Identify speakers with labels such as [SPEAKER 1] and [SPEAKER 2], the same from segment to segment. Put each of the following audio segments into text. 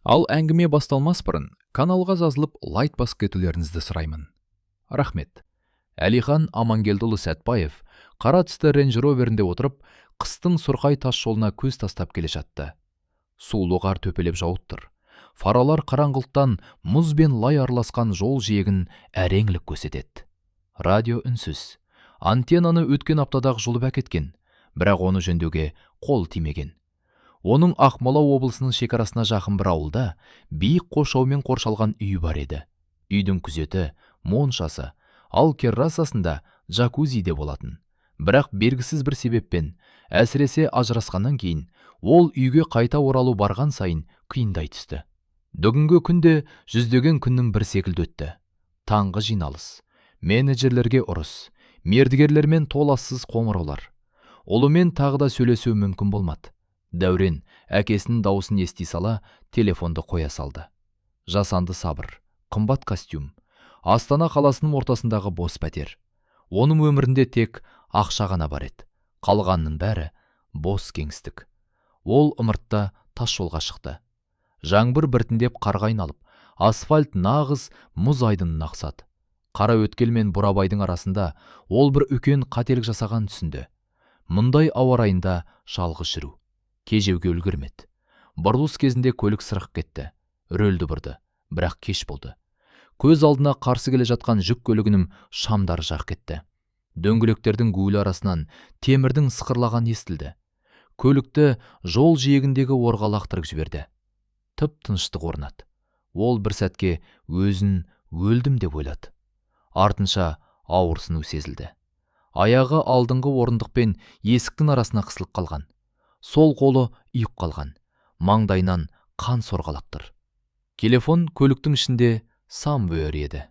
[SPEAKER 1] Ал әңгіме басталмас бұрын каналға жазылып лайк басып кетулеріңізді сұраймын. Рахмет. Әлихан Амангелдіұлы Сәтбаев қара түсті Range Roverінде отырып, қыстың сұрқай тас жолына көз тастап келе жатты. Сулы қар төпелеп жауып тұр. Фаралар қараңғылықтан мұз бен лай араласқан жол жиегін әреңлік көрсетеді. Радио үнсіз. Антеннаны өткен аптадағы жұлып әкеткен, бірақ оны жөндеуге қол тимеген. Оның Ақмола облысының шекарасына жақын бір ауылда биік қоршаумен қоршалған үй бар еді. Үйдің күзеті, моншасы, ал террасасында джакузи де болатын. Бірақ белгісіз бір себеппен, әсіресе ажырасқаннан кейін, ол үйге қайта оралу барған сайын қиындай түсті. Бүгінгі күнде жүздеген күннің бір секілді өтті. Таңғы жиналыс, менеджерлерге ұрыс, мердігерлермен толассыз қоңыраулар. Ұлымен тағы да сөйлесу мүмкін болмады. Дәурен әкесінің дауысын ести сала телефонды қоя салды. Жасанды сабыр, қымбат костюм, Астана қаласының ортасындағы бос пәтер. Оның өмірінде тек ақша ғана бар еді. Қалғанның бәрі бос кеңістік. Ол ымыртта тас жолға шықты. Жаңбыр біртіндеп қарға айналып, асфальт нағыз мұз айдынына ұқсады. Қара өткел мен бурабайдың арасында ол бір үлкен қателік жасаған түсінді. Мұндай ауа райында жалғыз жүру. Кежеуге үлгермеді. Бұрылыс кезінде көлік сырғып кетті. Рөлді бұрды, бірақ кеш болды. Көз алдына қарсы келе жатқан жүк көлігінің шамдары жарқ етті. Дөңгелектердің гуілі арасынан темірдің сықырлаған естілді. Көлікті жол жиегіндегі орға лақтырып жіберді. Тып-тыныштық орнады. Ол бір сәтке өзін өлдім деп ойлады. Артынша ауырсыну сезілді. Аяғы алдыңғы орындық пен есіктің арасына қысылып қалған. Сол қолы ұйып қалған. Маңдайынан қан сорғалап тұр. Телефон көліктің ішінде самбөр еді.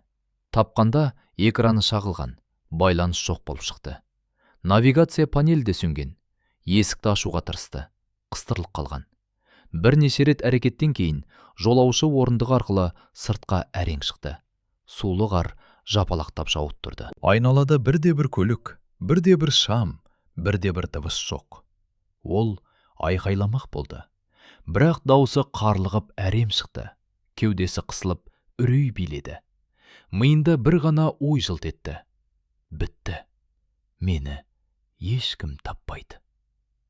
[SPEAKER 1] Тапқанда экраны шағылған. Байланыс жоқ болып шықты. Навигация панелі де сөнген. Есікті ашуға тырысты. Қыстырылып қалған. Бірнеше рет әрекеттен кейін жолаушы орындығы арқылы сыртқа әрең шықты. Сулы қар жапалақтап жауып тұрды. Айналада бірде-бір көлік, бірде-бір шам, бірде-бір дыбыс жоқ. Ол айқайламақ болды. Бірақ даусы қарлығып әрем шықты. Кеудесі қысылып, үрей биледі. Миында бір ғана ой жылт етті. Бітті. Мені ешкім таппайды.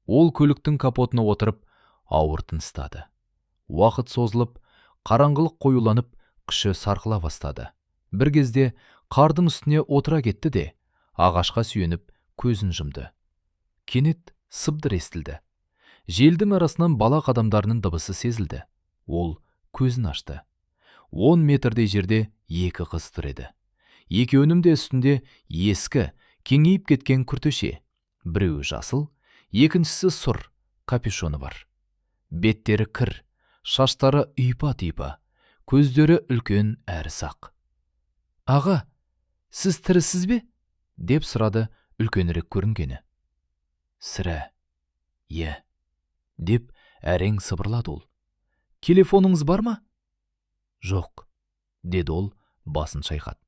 [SPEAKER 1] Ол көліктің капотына отырып, ауыр тыныстады. Уақыт созылып, қараңғылық қоюланып, күші сарқыла бастады. Бір кезде қардың үстіне отыра кетті де, ағашқа сүйеніп, көзін жұмды. Кенет сыбдыр естілді. Желдің арасынан бала қадамдарының дыбысы сезілді. Ол көзін ашты. 10 метрдей жерде екі қыз тұр еді. Екеуінің де үстінде ескі, кеңейіп кеткен күртеше. Біреуі жасыл, екіншісі сұр, капюшоны бар. Беттері кір, шаштары ұйпа-түйпа, көздері үлкен әрі сақ. «Аға, сіз тірісіз бе?» деп сұрады үлкенірек көрінгені. «Сірә, е», деп әрең сыбырлады ол. «Телефоныңыз бар ма?» «Жоқ», деді ол басын шайқап.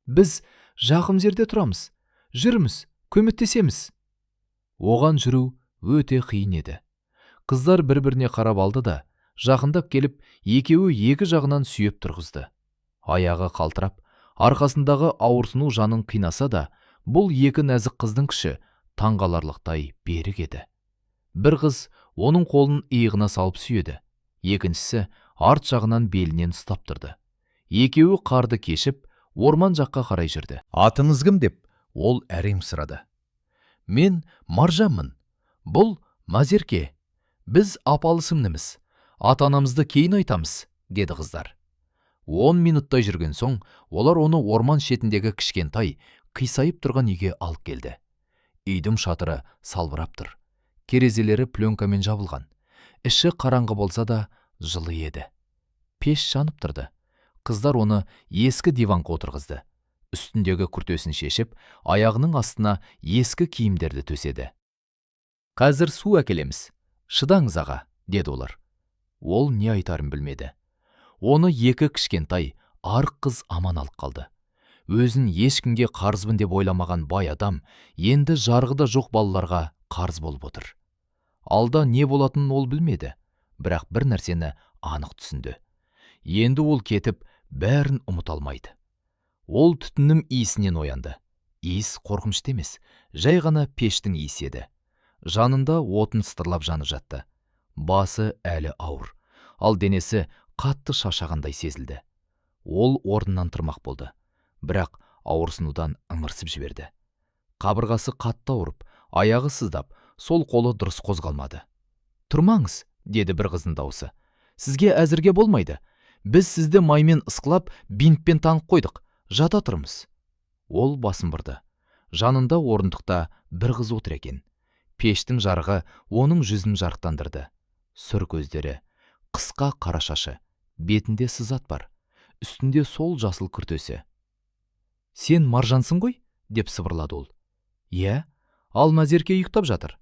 [SPEAKER 1] «Біз жақын жерде тұрамыз. Жүрміз, көмектесеміз». Оған жүру өте қиын еді. Қыздар бір-біріне қарап алды да, жақындап келіп, екеуі екі жағынан сүйеп тұрғызды. Аяғы қалтырап, арқасындағы ауырсыну жанын қинаса да, бұл екі нәзік қыздың күші таңғаларлықтай берік еді. Бір қыз оның қолын иығына салып сүйеді. Екіншісі арт жағынан белінен ұстап тұрды. Екеуі қарды кешіп, орман жаққа қарай жүрді. «Атыңыз кім?» деп ол әрем сұрады. «Мен Маржанмын. Бұл Мазерке. Біз апалы-сіңліміз. Ата-анамызды кейін айтамыз», деді қыздар. 10 минуттай жүрген соң, олар оны орман шетіндегі кішкентай, қисайып тұрған үйге алып келді. Үйдің шатыры салбырап тұр. Терезелері пленкамен жабылған. Іші қараңғы болса да жылы еді. Пеш жанып тұрды. Қыздар оны ескі диванға отырғызды. Үстіндегі күртесін шешіп, аяғының астына ескі киімдерді төседі. «Қазір су әкелеміз. Шыдаңыз аға», деді олар. Ол не айтарын білмеді. Оны екі кішкентай, арық қыз аман алып қалды. Өзін ешкімге қарызбын деп ойламаған бай адам енді жарғыда жоқ балаларға қарыз болып отыр. Алда не болатынын ол білмеді, бірақ бір нәрсені анық түсінді. Енді ол кетіп, бәрін ұмыта алмайды. Ол түтіннің иісінен оянды. Иіс қорқынышты емес, жай ғана пештің иісі еді. Жанында отын сытырлап жанып жатты. Басы әлі ауыр, ал денесі қатты шаршағандай сезілді. Ол орнынан тұрмақ болды, бірақ ауырсынудан ыңырсып жіберді. Қабырғасы қатты ауырып, аяғы сыздап, сол қолы дұрыс қозғалмады. «Тұрмаңыз», деді бір қыздың даусы. «Сізге әзірге болмайды. Біз сізді маймен ысқылап, бинтпен таңып қойдық. Жата тұрмыз». Ол басын бұрды. Жанында орындықта бір қыз отыр екен. Пештің жарығы оның жүзін жарықтандырды. Сүр көздері, қысқа қара шашы, бетінде сызат бар, үстінде сол жасыл күртесі. «Сен Маржансың ғой?» деп сыбырлады ол. «Иә, ал Назерке ұйықтап жатыр.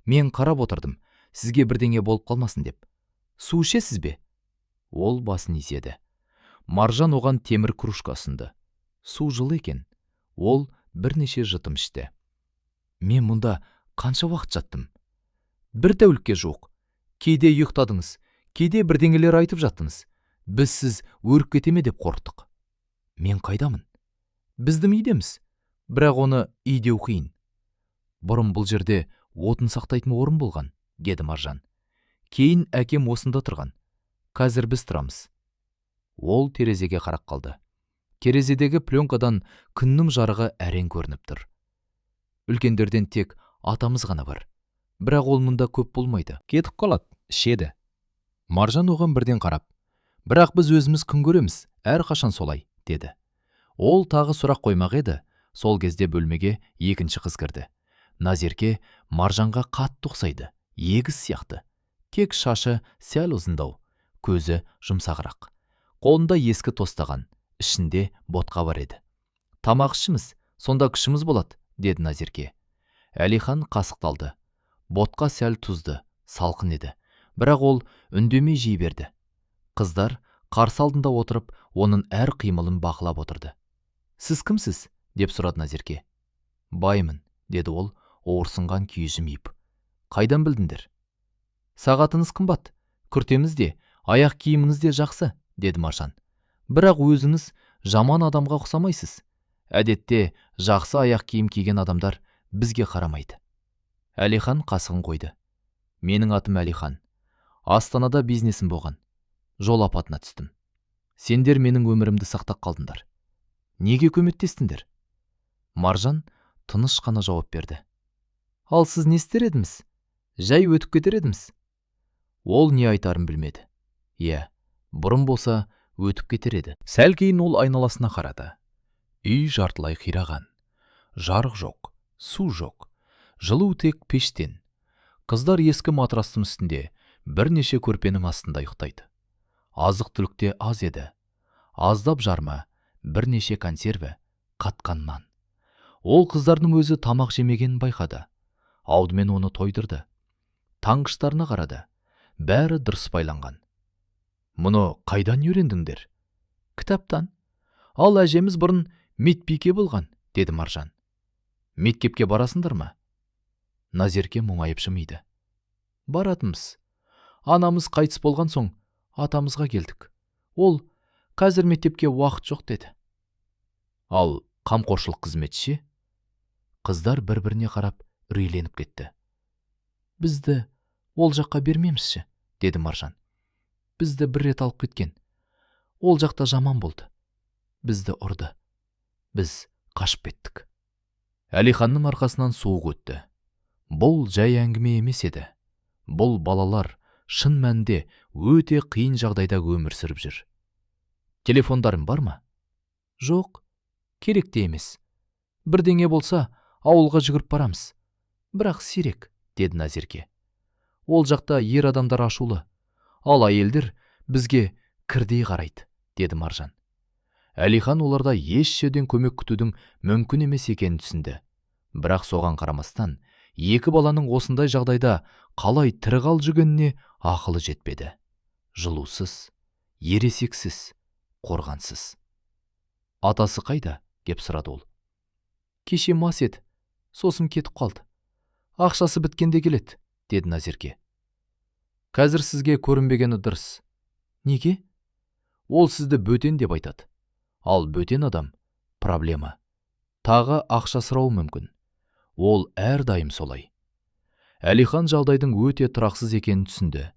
[SPEAKER 1] Мен қарап отырдым, сізге бірдеңе болып қалмасын деп. Су ішесіз бе?» Ол басын изеді. Маржан оған темір кружка ұсынды. Су жылы екен. Ол бірнеше жытым ішті. «Мен мұнда қанша уақыт жаттым?» «1 тәулікке жуық. Кейде ұйықтадыңыз, кейде бірдеңелер айтып жаттыңыз. Біз сіз өріп кете ме деп қорықтық». «Мен қайдамын?» «Біздің үйдеміз, бірақ оны үйдеу қиын. Бұрын бұл жерде отын сақтайтын орын болған», деді Маржан. «Кейін әкем осында тұрған. Қазір біз тұрамыз». Ол терезеге қарап қалды. Терезедегі пленкадан күннің жарығы әрең көрініп тұр. «Үлкендерден тек атамыз ғана бар. Бірақ ол мұнда көп болмайды. Кетіп қалады, ішеді». Маржан оған бірден қарап, «Бірақ біз өзіміз күн көреміз, әрқашан солай», деді. Ол тағы сұрақ қоймақ еді, сол кезде бөлмеге екінші қыз кірді. Назерке Маржанға қатты ұқсайды, егіз сияқты. Тек шашы сәл ұзындау, көзі жұмсағырақ. Қолында ескі тостаған, ішінде ботқа бар еді. «Тамақ ішіміз, сонда күшіміз болады», деді Назерке. Әлихан қасықталды. Ботқа сәл тұзды, салқын еді, бірақ ол үндемей жей берді. Қыздар қарсы алдында отырып, оның әр қимылын бақылап отырды. «Сіз кімсіз?» деп сұрады Назерке. «Баймын», деді ол, ауырсынған күйі жымиып. «Қайдан білдіңдер?» «Сағатыңыз қымбат, күртеміз де, аяқ киіміңіз де жақсы», деді Маржан. «Бірақ өзіңіз жаман адамға ұқсамайсыз. Әдетте жақсы аяқ киім киген адамдар бізге қарамайды». Әлихан қасығын қойды. «Менің атым Әлихан. Астанада бизнесім болған. Жол апатына түстім. Сендер менің өмірімді сақтап қалдыңдар. Неге көмектестіңдер?» Маржан тыныш қана жауап берді. «Ал сіз не істер едіңіз? Жай өтіп кетер едіңіз?» Ол не айтарын білмеді. Иә, бұрын болса өтіп кетер еді. Сәл кейін ол айналасына қарады. Үй жартылай қираған. Жарық жоқ, су жоқ. Жылу тек пештен. Қыздар ескі матрастың үстінде, бірнеше көрпенің астында ұйықтайды. Азық-түлікте аз еді. Аздап жарма, бірнеше консерві, қатқан нан. Ол қыздардың өзі тамақ жемегенін байқады. Алдымен оны тойдырды. Таңғыштарына қарады. Бәрі дұрыс байланған. «Мұны қайдан үйрендіңдер?» «Кітаптан. Ал әжеміз бұрын медбике болған», деді Маржан. «Мектепке барасыңдар ма?» Назерке мұңайып жымиды. «Баратынбыз. Анамыз қайтыс болған соң атамызға келдік. Ол қазір мектепке уақыт жоқ», деді. «Ал қамқоршылық қызметші?» Қыздар бір-біріне қарап үрейленіп кетті. «Бізді ол жаққа бермемізші», деді Маржан. «Бізді бір рет алып кеткен. Ол жақта жаман болды. Бізді ұрды. Біз қашып кеттік». Әлиханның арқасынан суық өтті. Бұл жай әңгіме емес еді. Бұл балалар шын мәнінде өте қиын жағдайда өмір сүріп жүр. «Телефондарың бар ма?» «Жоқ, керек те емес. Бірдеңе болса, ауылға жүгіріп барамыз. Бірақ сирек», деді Назерке. «Ол жақта ер адамдар ашулы, ал әйелдер бізге кірдей қарайды», деді Маржан. Әлихан оларда еш жерден көмек күтудің мүмкін емес екенін түсінді. Бірақ соған қарамастан, екі баланың осындай жағдайда қалай тірі қалып жүргеніне ақылы жетпеді. Жылусыз, ересексіз, қорғансыз. «Атасы қайда?» деп сұрады ол. «Кеше мас еді, сосын кетіп қалды. Ақшасы біткенде келеді», деді Назерке. «Қазір сізге көрінбегені дұрыс. Неге? Ол сізді бөтен деп айтады. Ал бөтен адам проблема. Тағы ақша сұрауы мүмкін. Ол әрдайым солай. Әлихан жағдайдың өте тұрақсыз екенін түсінді.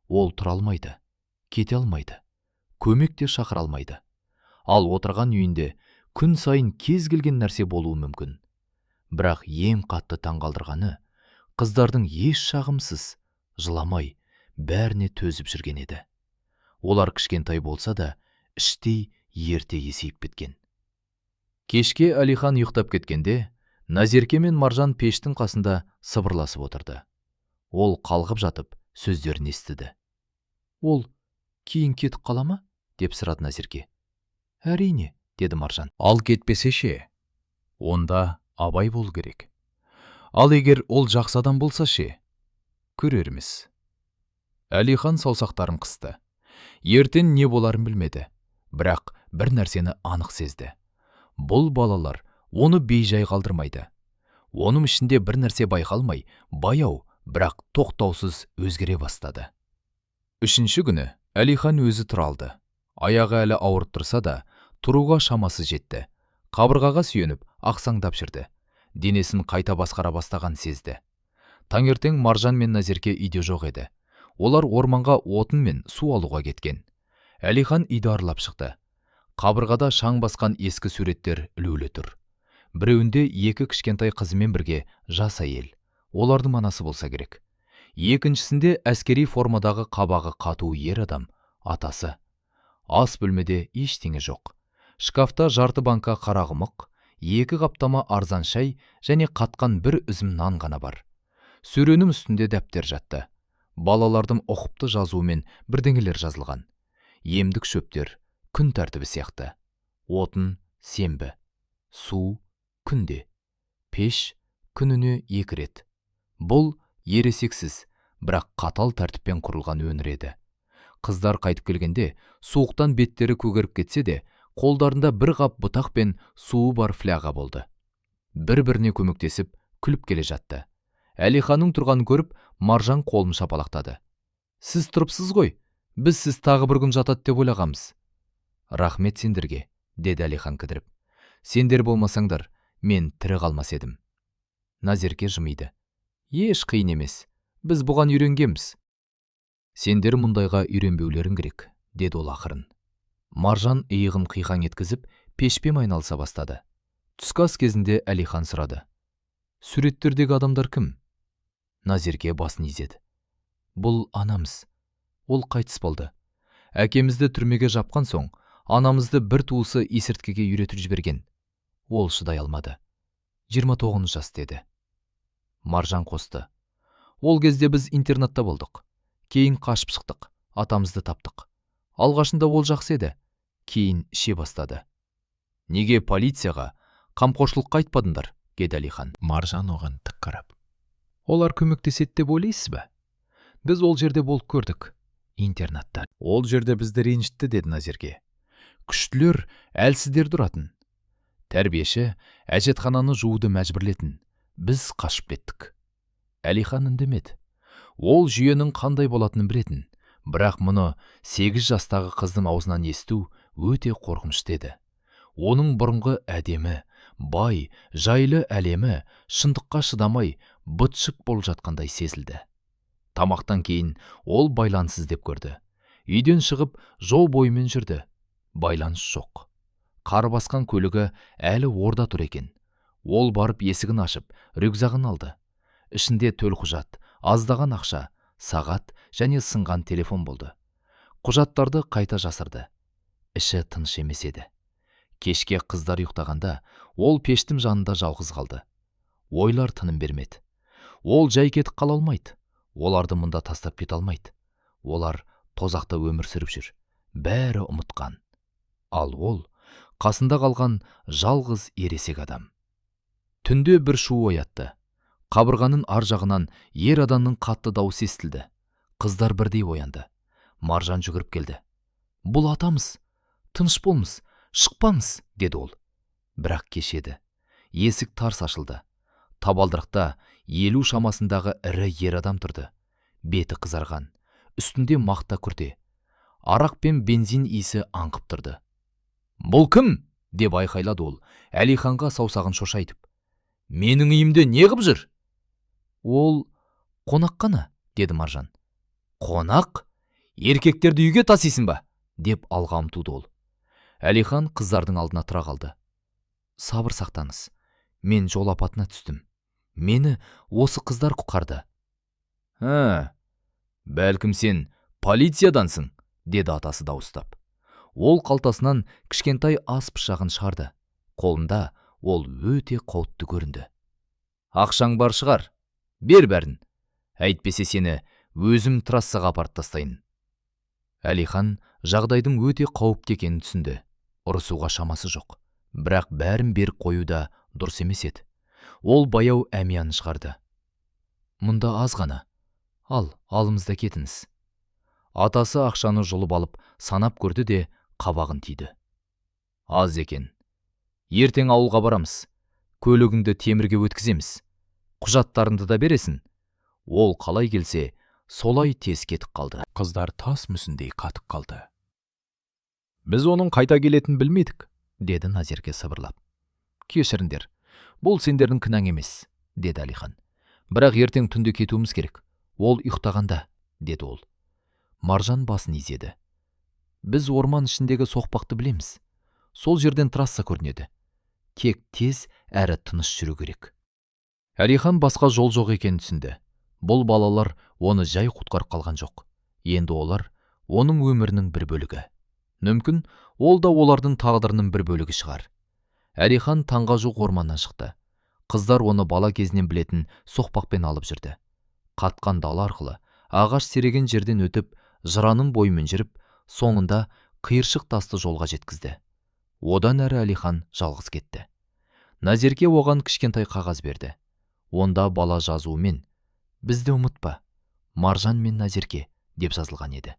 [SPEAKER 1] Ол тұра алмайды, кете алмайды, көмек те шақыра алмайды. Ал отырған үйінде күн сайын кез келген нәрсе болуы мүмкін. Бірақ ең қатты таңғалдырғаны, қыздардың еш шағымсыз, жыламай, бәріне төзіп жүрген еді. Олар кішкентай болса да, іштей ерте есейіп кеткен. Кешке Әлихан ұйықтап кеткенде, Назерке мен Маржан пештің қасында сыбырласып отырды. Ол қалғып жатып, сөздерін естіді. Ол кейін кетіп қала ма? Деп сұрады Назерке. Әрине, деді Маржан. Ал кетпесе ше? Онда абай бол керек. Ал егер ол жақсы адам болса ше? Көрерміз. Әлихан саусақтарын қысты. Ертең не боларын білмеді, бірақ бір нәрсені анық сезді. Бұл балалар оны бейжай қалдырмайды. Оның ішінде бір нәрсе байқалмай, баяу, бірақ тоқтаусыз өзгере бастады. Үшінші күні Әлихан өзі тұра алды. Аяғы әлі ауырып тұрса да, тұруға шамасы жетті. Қабырғаға сүйеніп, ақсаңдап жүрді. Денесін қайта басқара бастаған сезді. Таңертең Маржан мен Назерке үйде жоқ еді. Олар орманға отын мен су алуға кеткен. Әлихан үйді аралап шықты. Қабырғада шаң басқан ескі суреттер ілулі тұр. Біреуінде екі кішкентай қызымен бірге жас әйел. Олардың анасы болса керек. Екіншісінде әскери формадағы қабағы қату ер адам, атасы. Ас бөлмеде ештеңе жоқ. Шкафта жарты банка қарақұмық, екі қаптама арзан шай және қатқан бір үзім нан ғана бар. Сөренің үстінде дәптер жатты. Балалардың ұқыпты жазуымен бірдеңелер жазылған. Емдік шөптер, күн тәртібі сияқты. Отын, сенбі. Су, күнде. Пеш, күніне 2 рет. Бұл ересексіз, бірақ қатал тәртіппен құрылған өмір еді. Қыздар қайтып келгенде, суықтан беттері көгеріп кетсе де, қолдарында бір қап бұтақ пен суы бар фляға болды. Бір-біріне көмектесіп, күліп келе жатты. Әлиханның тұрғанын көріп, Маржан қолын шапалақтады. Сіз тұрыпсыз ғой, біз сіз тағы бір күн жатады деп ойлағамыз. Рахмет сендерге, деді Әлихан кідіріп. Сендер болмасаңдар, мен тірі қалмас едім. Назерке жымиды. Еш қиын емес, біз бұған үйренгенбіз. Сендер мұндайға үйренбеулерің керек, деді ол ақырын. Маржан иығын қиқаң еткізіп, пешпен айналыса бастады. Түскі ас кезінде Әлихан сұрады. Суреттердегі адамдар кім? Назерке басын изеді. Бұл анамыз. Ол қайтыс болды. Әкемізді түрмеге жапқан соң, анамызды бір туысы есірткіге үйретіп жіберген. Ол шыдай алмады. 29 жас деді. Маржан қосты. Ол кезде біз интернатта болдық. Кейін қашып шықтық, атамызды таптық. Алғашында ол жақсы еді, кейін іше бастады. Неге полицияға, қамқоршылыққа айтпадыңдар, деді Әлихан. Маржан оған тік қарап. Олар көмектеседі деп ойлайсыз ба? Біз ол жерде болып көрдік, интернатта. Ол жерде бізді ренжітті, деді Назерке. Күштілер әлсіздер тұратын. Тәрбиеші әжетхананы жууды мәжбүрлетін. Біз қашып кеттік. Әлихан үндемеді. Ол жүйенің қандай болатынын білетін, бірақ мұны 8 жастағы қыздың аузынан есту өте қорқынышты еді. Оның бұрынғы әдемі, бай, жайлы әлемі шындыққа шыдамай, быт-шыт болып жатқандай сезілді. Тамақтан кейін ол байлансыз деп көрді. Үйден шығып, жол бойымен жүрді. Байланыс жоқ. Қар басқан көлігі әлі орда тұр екен. Ол барып есігін ашып, рюкзағын алды. Ішінде төлқұжат, аздаған ақша, сағат және сынған телефон болды. Құжаттарды қайта жасырды. Іші тыныш емес еді. Кешке қыздар ұйықтағанда, ол пештің жанында жалғыз қалды. Ойлар тыным бермеді. Ол жай кетіп қала алмайды. Оларды мұнда тастап кете алмайды. Олар тозақта өмір сүріп жүр. Бәрі ұмытқан. Ал ол қасында қалған жалғыз ересек адам. Түнде бір шу оятты. Қабырғаның ар жағынан ер адамның қатты дауысы естілді. Қыздар бірдей оянды. Маржан жүгіріп келді. Бұл атамыз. Тыныш болыңыз, шықпаңыз, деді ол. Бірақ кешеді. Есік тарс ашылды. Табалдырықта 50 шамасындағы ірі ер адам тұрды. Беті қызарған, үстінде мақта күрте. Арақ пен бензин иісі аңқып тұрды. «Бұл кім?» деп айқайлады ол, Әлиханға саусағын шошайтып. «Менің үйімде не қып жүр?» «Ол қонақ қана», деді Маржан. «Қонақ? Еркектерді үйге тасисың ба?» деп алға ұмтылды ол. Әлихан қыздардың алдына тұра қалды. «Сабыр сақтаңыз. Мен жол апатына түстім. Мені осы қыздар құтқарды». «Бәлкім сен полициядансың», деді атасы дауыстап. Ол қалтасынан кішкентай ас пышағын шығарды. Қолында ол өте қауіпті көрінді. «Ақшаң бар шығар. Бер бәрін. Әйтпесе сені өзім трассаға апарып тастайын». Әлихан жағдайдың өте қауіпті екенін түсінді. Ұрысуға шамасы жоқ. Бірақ бәрін беріп қою да дұрыс емес еді. Ол баяу әмиян шығарды. «Мұнда аз ғана. Алымызда кетіңіз». Атасы ақшаны жұлып алып, санап көрді де қабағын түйді. «Аз екен. Ертең ауылға барамыз. Көлігіңді темірге өткіземіз. Құжаттарыңды да бересің». Ол қалай келсе, солай тез кетіп қалды. Қыздар тас мүсіндей қатып қалды. «Біз оның қайта келетін білмедік», деді Назерке сыбырлап. «Кешіріңдер, бұл сендердің кінәң емес», деді Әлихан. «Бірақ ертең түнде кетуіміз керек. Ол ұйықтағанда», деді ол. Маржан басын изеді. «Біз орман ішіндегі соқпақты білеміз. Сол жерден трасса көрінеді. Тек тез әрі тыныш жүру керек». Әлихан басқа жол жоқ екенін түсінді. Бұл балалар оны жай құтқарып қалған жоқ. Енді олар оның өмірінің бір бөлігі. Мүмкін, ол да олардың тағдырының бір бөлігі шығар. Әлихан таңға жуық орманнан шықты. Қыздар оны бала кезінен білетін соқпақпен алып жүрді. Қатқан дала арқылы ағаш сереген жерден өтіп, жыраның бойымен жүріп, соңында қиыршық тасты жолға жеткізді. Одан әрі Әлихан жалғыз кетті. Назерке оған кішкентай қағаз берді. Онда бала жазуымен «Бізді ұмытпа, Маржан мен Назерке» деп жазылған еді.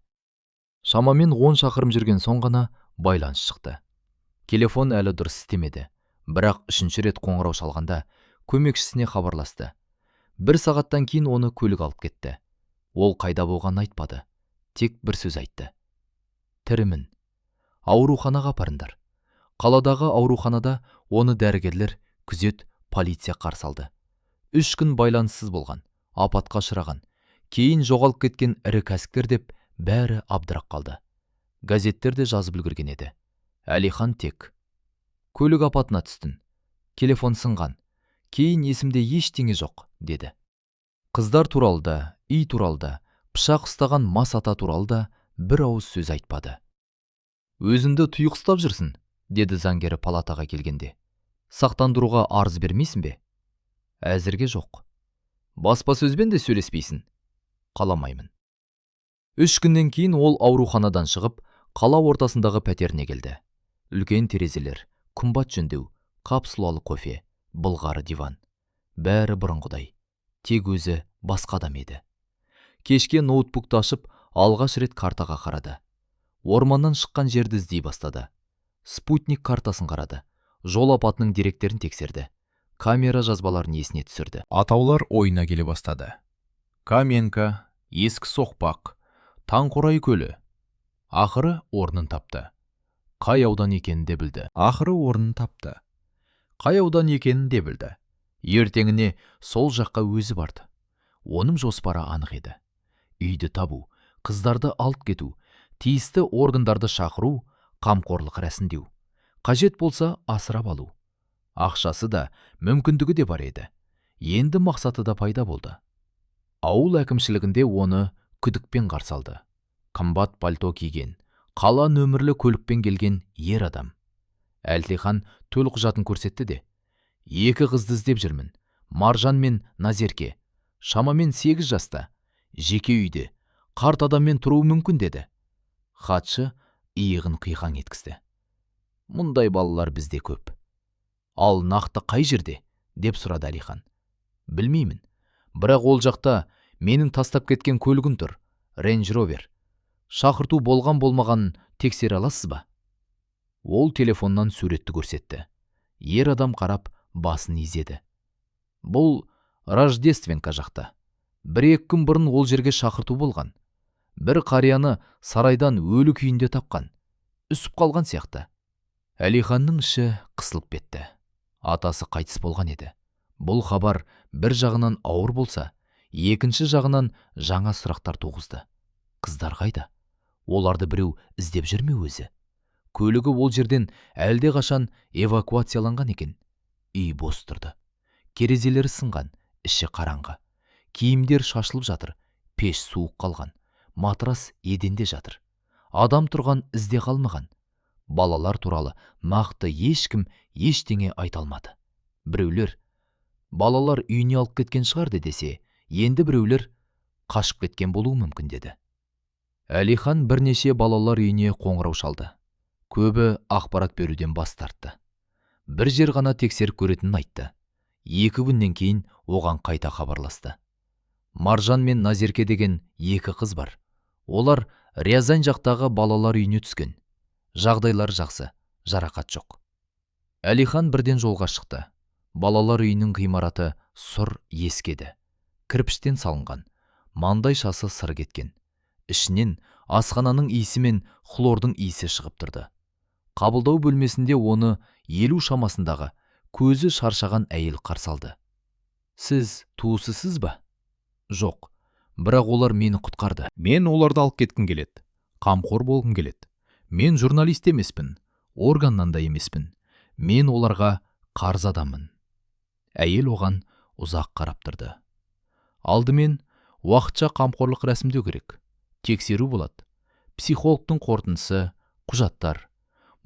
[SPEAKER 1] Шамамен 10 шақырым жүрген соң ғана байланыс шықты. Телефон әлі дұрыс істемеді, бірақ 3-ші рет қоңырау шалғанда көмекшісіне хабарласты. 1 сағаттан кейін оны көлік алып кетті. Ол қайда болғанын айтпады, тек бір сөз айтты. «Тірімін. Ауруханаға апарыңдар». Қаладағы ауруханада оны дәрігерлер, күзет, полиция қарсы алды. 3 күн байланыссыз болған, апатқа ұшыраған, кейін жоғалып кеткен ірі кәсіпкер деп бәрі абдырап қалды. Газеттерде жазып үлгерген еді. Әлихан тек «Көлік апатына түстін. Телефон сынған. Кейін есімде ештеңе жоқ», деді. Қыздар туралы да, үй туралы да, пышақ ұстаған мас ата туралы да бір ауыз сөз айтпады. «Өзіңді тұйық ұстап жүрсің», деді заңгері палатаға келгенде. «Сақтандыруға арыз бермейсің бе?» «Әзірге жоқ». «Баспасөзбен де сөйлеспейсің?» «Қаламаймын». 3 күннен кейін ол ауруханадан шығып, қала ортасындағы пәтеріне келді. Үлкен терезелер, қымбат жөндеу, капсулалы кофе, былғары диван. Бәрі бұрынғыдай. Тек өзі басқа адам еді. Кешке ноутбукты ашып, алғаш рет картаға қарады. Орманнан шыққан жерді іздей бастады. Спутник картасын қарады. Жол апатының деректерін тексерді. Камера жазбаларын есіне түсірді. Атаулар ойына келе бастады. Каменка, ескі соқпақ, Таңқурай көлі. Ақыры орнын тапты. Қай аудан екенін де білді. Ертеңіне сол жаққа өзі барды. Оның жоспары анық еді. Үйді табу, қыздарды алып кету, тиісті органдарды шақыру, қамқорлық рәсімдеу. Қажет болса асырап алу. Ақшасы да, мүмкіндігі де бар еді. Енді мақсаты да пайда болды. Ауыл әкімшілігінде оны күдікпен қарсы алды. Қымбат пальто киген, қала нөмірлі көлікпен келген ер адам. Әлихан төлқұжатын көрсетті де: «2 қызды іздеп жүрмін. Маржан мен Назерке. Шамамен 8 жаста. Жеке үйде. Қарт адаммен тұруы мүмкін», деді. Хатшы иығын қиқан еткізді. «Мұндай балалар бізде көп». «Ал нақты қай жерде?» деп сұрады Әлихан. «Білмеймін. Бірақ ол жақта менің тастап кеткен көлігім тұр. Range Rover. Шақырту болған-болмағанын тексере аласыз ба?» Ол телефоннан суретті көрсетті. Ер адам қарап басын изеді. «Бұл Рождественка жақта. 1-2 күн бұрын ол жерге шақырту болған. бір қарияны сарайдан өлі күйінде тапқан, үсіп қалған сияқты. Әлиханның іші қысылып кетті. Атасы қайтыс болған еді. Бұл хабар бір жағынан ауыр болса, екінші жағынан жаңа сұрақтар туғызды. Қыздар қайда? Оларды біреу іздеп жүр ме өзі? Көлігі ол жерден әлде қашан эвакуацияланған екен. Үй бос тұрды. Керезелері сынған, іші қараңғы. Киімдер шашылып жатыр, пеш суық қалған, матрас еденде жатыр. Адам тұрған ізде қалмаған. Балалар туралы нақты ешкім ештеңе айта алмады. Біреулер балалар үйіне алып кеткен шығарды десе, енді біреулер қашып кеткен болуы мүмкін деді. Әлихан бірнеше балалар үйіне қоңырау шалды. Көбі ақпарат беруден бас тартты. Бір жер ғана тексеріп көретінін айтты. 2 күннен кейін оған қайта хабарласты. Маржан мен Назерке деген 2 қыз бар. Олар Рязань жақтағы балалар үйіне түскен. Жағдайлар жақсы, жарақат жоқ. Әлихан бірден жолға шықты. Балалар үйінің ғимараты сұр ескеді. Кірпіштен салынған, маңдайшасы сыр кеткен. Ішінен асхананың иісі мен хлордың иісі шығып тұрды. Қабылдау бөлмесінде оны 50 шамасындағы көзі шаршаған әйел қарсы алды. Сіз туысысыз ба? Жоқ, бірақ олар мені құтқарды. Мен оларды алып кеткім келеді. Қамқор болғым келеді. Мен журналист емеспін, органнан да емеспін. Мен оларға қарыз адаммын. Әйел оған ұзақ қарап тұрды. Алдымен уақытша қамқорлық рәсімдеу керек. Тексеру болады. Психологтың қорытындысы, құжаттар.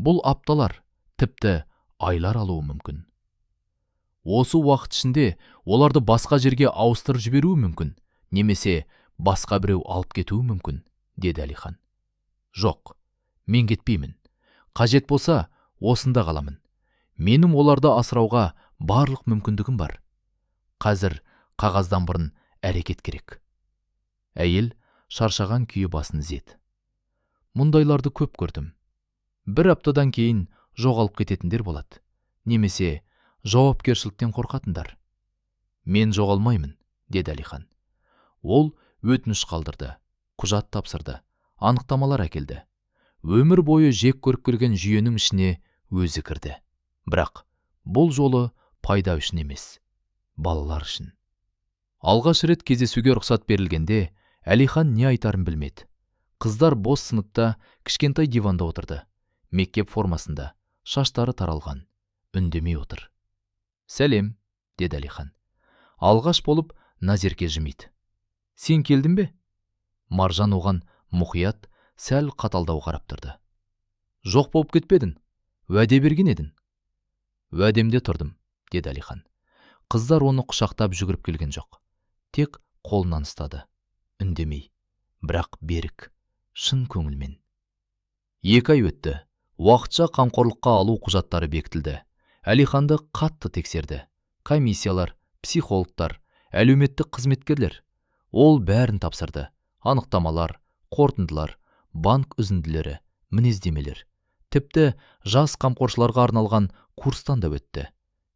[SPEAKER 1] Бұл апталар, тіпті айлар алуы мүмкін. Осы уақыт ішінде оларды басқа жерге ауыстырып жіберуі мүмкін, немесе басқа біреу алып кетуі мүмкін, деді Әлихан. Жоқ, мен кетпеймін. Қажет болса, осында қаламын. Менің оларды асырауға барлық мүмкіндігім бар. Қазір қағаздан бұрын әрекет керек. Әйел шаршаған күйі басын изеді. Мұндайларды көп көрдім. Бір аптадан кейін жоғалып кететіндер болады. Немесе жауапкершіліктен қорқатындар. Мен жоғалмаймын, деді Әлихан. Ол өтініш қалдырды, құжат тапсырды, анықтамалар әкелді. Өмір бойы жек көріп келген жүйенің ішіне өзі кірді. Бірақ бұл жолы пайда үшін емес, балалар үшін. Алғаш рет кездесуге рұқсат берілгенде Әлихан не айтарын білмеді. Қыздар бос сыныпта кішкентай диванда отырды. Мектеп формасында, шаштары таралған, үндемей отыр. Сәлем, деді Әлихан. Алғаш болып Назерке жымиды. Сен келдің бе? Маржан оған мұқият, сәл қаталдау қарап тұрды. Жоқ болып кетпедің, уәде берген едің. Уәдемде тұрдым, деді Әлихан. Қыздар оны құшақтап жүгіріп келген жоқ. Тек қолынан ұстады, үндемей, бірақ берік, шын көңілмен. 2 ай өтті. Уақытша қамқорлыққа алу құжаттары бекітілді. Әлиханды қатты тексерді. Комиссиялар, психологтар, әлеуметтік қызметкерлер. Ол бәрін тапсырды. Анықтамалар, қорытындылар, банк үзінділері, мінездемелер. Тіпті жас қамқоршыларға арналған курстан да өтті.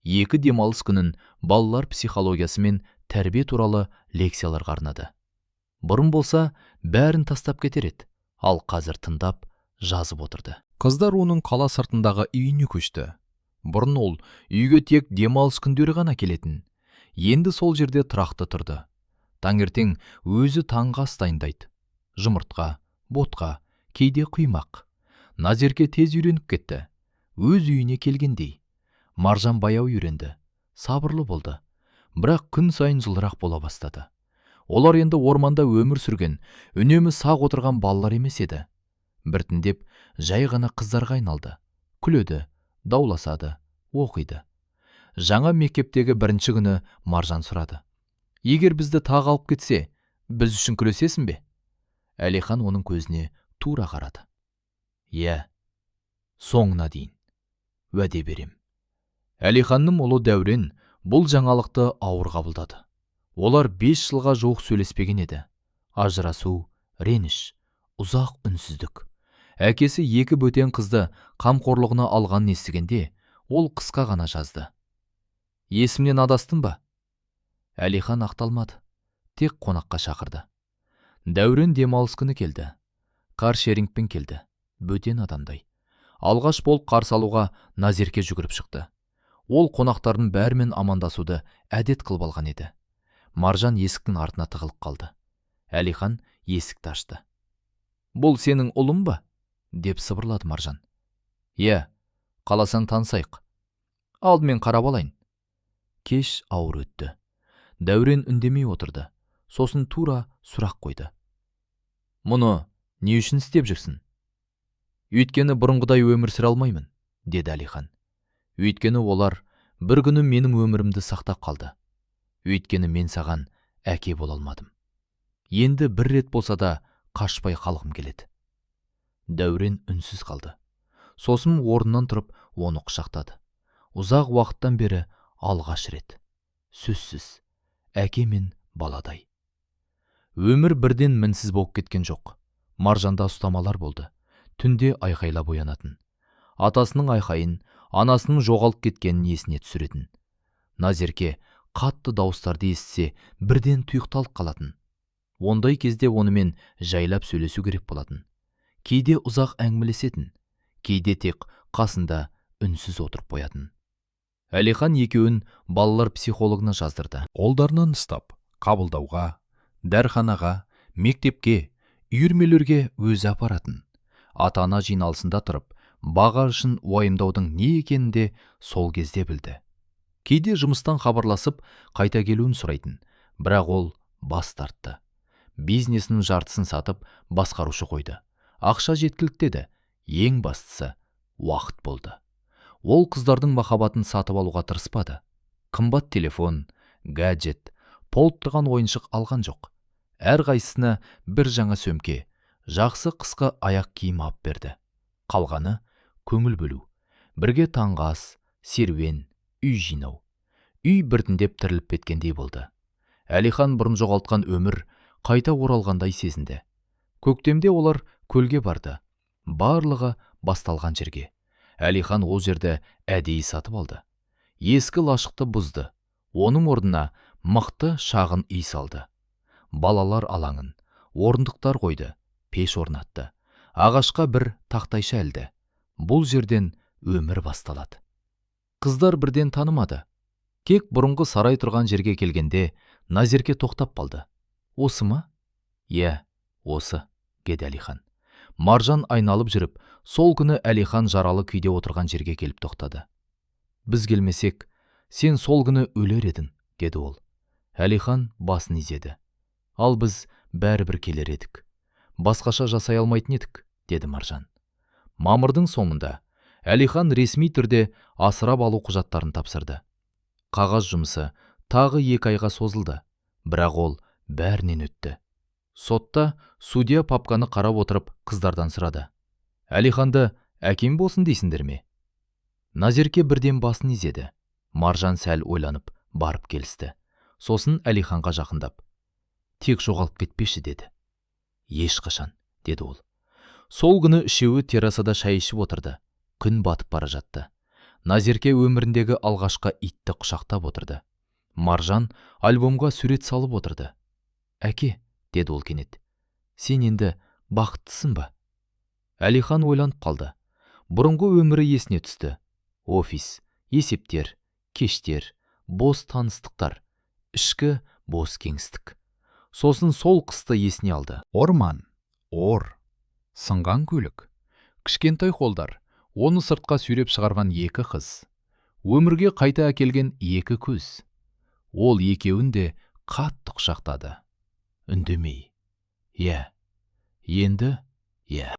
[SPEAKER 1] 2 демалыс күнін балалар психологиясы мен тәрбие туралы лекцияларға арнады. Бұрын болса, бәрін тастап кетер еді, ал қазір тыңдап, жазып отырды. Қыздар оның қала сыртындағы үйіне көшті. Бұрын ол үйге тек демалыс күндері ғана келетін. Енді сол жерде тұрақты тұрды. Таңертең өзі таңғы ас дайындайды. Жұмыртқа, ботқа, кейде құймақ. Назерке тез үйреніп кетті. Өз үйіне келгендей. Маржан баяу үйренді. Сабырлы болды. Бірақ күн сайын жылырақ бола бастады. Олар енді орманда өмір сүрген, үнемі сақ отырған балалар емес еді. Біртіндеп жай ғана қыздарға айналды. Күледі, дауласады, оқиды. Жаңа мектептегі бірінші күні Маржан сұрады. Егер бізді тағы алып кетсе, біз үшін күресесің бе? Әлихан оның көзіне тура қарады. Иә, соңына дейін. Уәде берем. Әлиханның ұлы Дәурен бұл жаңалықты ауыр қабылдады. Олар 5 жылға жуық сөйлеспеген еді. Ажырасу, реніш, ұзақ үнсіздік. Әкесі 2 бөтен қызды қамқорлығына алғанын естігенде, ол қысқа ғана жазды. Есімнен адастың ба? Әлихан ақталмады. Тек қонаққа шақырды. Дәурен демалыс күні келді. Каршерингпен келді. Бөтен адамдай. Алғаш болып қарсы алуға Назерке жүгіріп шықты. Ол қонақтардың бәрімен амандасуды әдет қылып алған еді. Маржан есіктің артына тығылып қалды. Әлихан есікті ашты. «Бұл сенің ұлың ба?» деп сыбырлады Маржан. «Иә, қаласаң танысайық. Алдымен қарап алайын». Кеш ауыр өтті. Дәурен үндемей отырды. Сосын тура сұрақ қойды. «Мұны не үшін істеп жүрсің?» «Өйткені бұрынғыдай өмір сүре алмаймын», деді Әлихан. «Өйткені олар бір күні менің өмірімді сақтап қалды. Өйткені мен саған әке бола алмадым. Енді бір рет болса да қашпай қалғым келеді». Дәурен үнсіз қалды. Сосын орнынан тұрып оны құшақтады. Ұзақ уақыттан бері алғаш рет. Сөзсіз, әке мен баладай. Өмір бірден мінсіз болып кеткен жоқ. Маржанда ұстамалар болды. Түнде айқайлап оянатын. Атасының айқайын, анасының жоғалып кеткенін есіне түсіретін. Назерке қатты дауыстарды естісе, бірден тұйықталып қалатын. Ондай кезде онымен жайлап сөйлесу керек болатын. Кейде ұзақ әңгімелесетін, кейде тек қасында үнсіз отырып қоятын. Әлихан екеуін балалар психологына жаздырды. Қолдарынан ұстап, қабылдауға, дәрханаға, мектепке, үйірмелерге өзі апаратын. Ата-ана жиналысында тұрып, баға үшін уайымдаудың не екенін де сол кезде білді. Кейде жұмыстан хабарласып, қайта келуін сұрайтын, бірақ ол бас тартты. Бизнесінің жартысын сатып, басқарушы қойды. Ақша жеткілікті еді, ең бастысы уақыт болды. Ол қыздардың махаббатын сатып алуға тырыспады. Қымбат телефон, гаджет, полып тұрған ойыншық алған жоқ. Әрқайсысына бір жаңа сөмке, жақсы қысқы аяқ киім алып берді. Қалғаны көңіл бөлу, бірге таңғы ас, серуен, үй жинау. Үй біртіндеп тіріліп кеткендей болды. Әлихан бұрын жоғалтқан өмір қайта оралғандай сезінді. Көктемде олар көлге барды. Барлығы басталған жерге. Әлихан ол жерді әдейі сатып алды. Ескі лашықты бұзды. Оның орнына мықты шағын үй салды. Балалар алаңын, орындықтар қойды, пеш орнатты. Ағашқа бір тақтайша ілді. Бұл жерден өмір басталады. Қыздар бірден танымады. Кек бұрынғы сарай тұрған жерге келгенде Назерке тоқтап қалды. «Осы ма?» «Иә, осы», деді Әлихан. Маржан айналып жүріп, сол күні Әлихан жаралы күйде отырған жерге келіп тоқтады. «Біз келмесек, сен сол күні өлер едің», деді ол. Әлихан басын изеді. «Ал біз бәрібір келер едік. Басқаша жасай алмайтын едік», деді Маржан. Мамырдың соңында Әлихан ресми түрде асырап алу құжаттарын тапсырды. Қағаз жұмысы тағы 2 айға созылды, бірақ ол бәрінен өтті. Сотта судья папканы қарап отырып қыздардан сұрады. «Әлиханды әкем болсын дейсіңдер ме?» Назерке бірден басын изеді. Маржан сәл ойланып, барып келісті. Сосын Әлиханға жақындап, «Тек жоғалып кетпеші», деді. «Ешқашан», деді ол. Сол күні үшеуі террасада шай ішіп отырды. Күн батып бара жатты. Назерке өміріндегі алғашқы итті құшақтап отырды. Маржан альбомға сурет салып отырды. «Әке», деді ол кенет, «сен енді бақыттысың ба?» Әлихан ойланып қалды. Бұрынғы өмірі есіне түсті. Офис, есептер, кештер, бос таныстықтар, ішкі бос кеңістік. Сосын сол қысты есіне алды. Орман, ор, сынған көлік, кішкентай қолдар, оны сыртқа сүйреп шығарған 2 қыз, өмірге қайта әкелген 2 көз. Ол екеуін де қатты құшақтады. Үндемей. «Иә, енді иә».